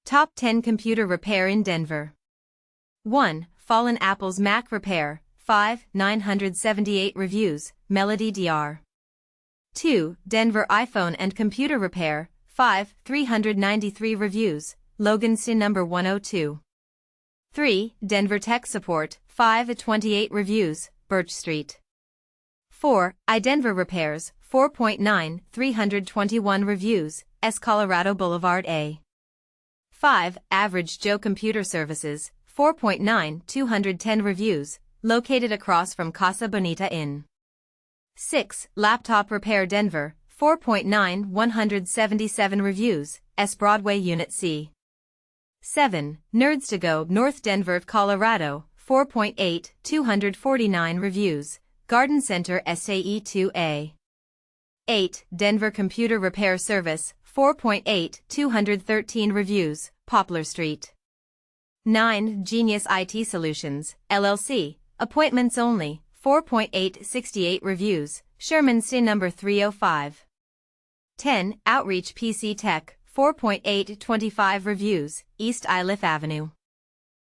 Top 10 Computer Repair in Denver. 1. Fallen Apple's Mac Repair, 5, 978 reviews, Melody Dr. 2. Denver iPhone and Computer Repair, 5, 393 reviews, Logan St number 102. 3. Denver Tech Support, 5, 28 reviews, Birch Street. 4. iDenver Repairs, 4.9, 321 reviews, Colorado Blvd A. 5. Average Joe Computer Services, 4.9, 210 reviews, located across from Casa Bonita in. 6. Laptop Repair Denver, 4.9, 177 reviews, Broadway Unit C. 7. NerdsToGo North Denver, Colorado, 4.8, 249 reviews, Garden Center SAE 2A. 8. Denver Computer Repair Service, 4.8, 213 reviews, Poplar Street. 9. Genius IT Solutions, LLC, appointments only, 4.8, 68 reviews, Sherman St number 305. 10. Outreach PC Tech, 4.8, 25 reviews, East Iliff Avenue.